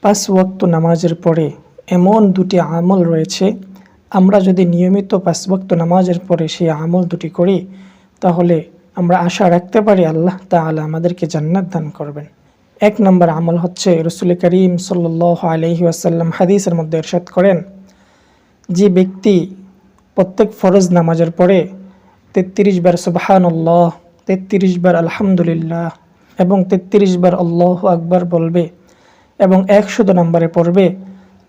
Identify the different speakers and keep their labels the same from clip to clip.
Speaker 1: পাঁচ ওয়াক্ত নামাজের পরে এমন দুটি আমল রয়েছে, আমরা যদি নিয়মিত পাঁচ ওয়াক্ত নামাজের পরে সেই আমল দুটি করি তাহলে আমরা আশা রাখতে পারি আল্লাহ তাআলা আমাদেরকে জান্নাত দান করবেন। এক নম্বর আমল হচ্ছে, রাসূল করিম সাল্লাল্লাহু আলাইহি ওয়াসাল্লাম হাদিসের মধ্যে ইরশাদ করেন, যে ব্যক্তি প্রত্যেক ফরজ নামাজের পরে 33 বার সুবহানাল্লাহ, 33 বার আলহামদুলিল্লাহ এবং 33 বার আল্লাহু আকবার বলবে এবং 100 নম্বরে পড়বে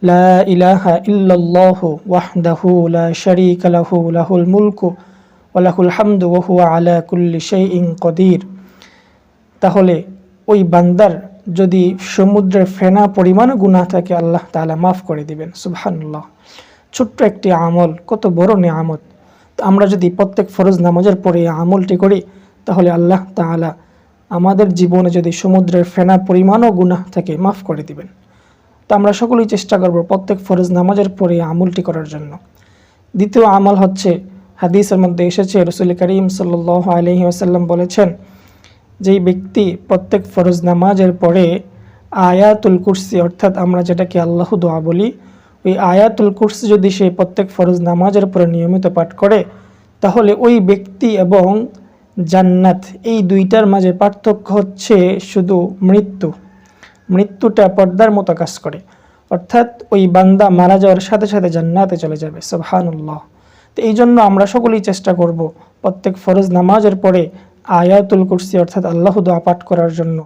Speaker 1: লা ইলাহা ইল্লাল্লাহু ওয়াহদাহু লা শারীকা লাহু লাহুল মুলকু ওয়া লাহুল হামদু ওয়া হুয়া আলা কুল্লি শাইইন কদির, তাহলে ওই বান্দার যদি সমুদ্রের ফেনা পরিমাণও গুনাহ থাকে আল্লাহ তাআলা মাফ করে দিবেন। সুবহানাল্লাহ। ছোট্ট একটি আমল, কত বড় নিয়ামত। তো আমরা যদি প্রত্যেক ফরজ নামাজের পরে এই আমলটি করি তাহলে আল্লাহ তাআলা আমাদের জীবনে যদি সমুদ্রের ফেনা পরিমাণও গুনাহ থাকে মাফ করে দিবেন। তো আমরা সকলেই চেষ্টা করব প্রত্যেক ফরজ নামাজের পরে এই আমলটি করার জন্য। দ্বিতীয় আমল হচ্ছে, হাদিসের মধ্যে এসেছে রাসূল করিম সাল্লাল্লাহু আলাইহি ওয়াসাল্লাম বলেছেন, যেই ব্যক্তি প্রত্যেক ফরজ নামাজের পরে আয়াতুল কুরসি, অর্থাৎ আমরা যেটাকে আল্লাহ দোয়া বলি, ওই আয়াতুল কুরসি যদি সে প্রত্যেক ফরজ নামাজের পরে নিয়মিত পাঠ করে তাহলে ওই ব্যক্তি এবং জান্নাত এই দুইটার মাঝে পার্থক্য হচ্ছে শুধু মৃত্যুটা পর্দার মতো কাজ করে, অর্থাৎ ওই বান্দা মারা যাওয়ার সাথে সাথে জান্নাতে চলে যাবে। সুবহানাল্লাহ। তো এই জন্য আমরা সকলেই চেষ্টা করব প্রত্যেক ফরজ নামাজের পরে আয়াতুল কুরসি অর্থাৎ আল্লাহ দোয়া পাঠ করার জন্য।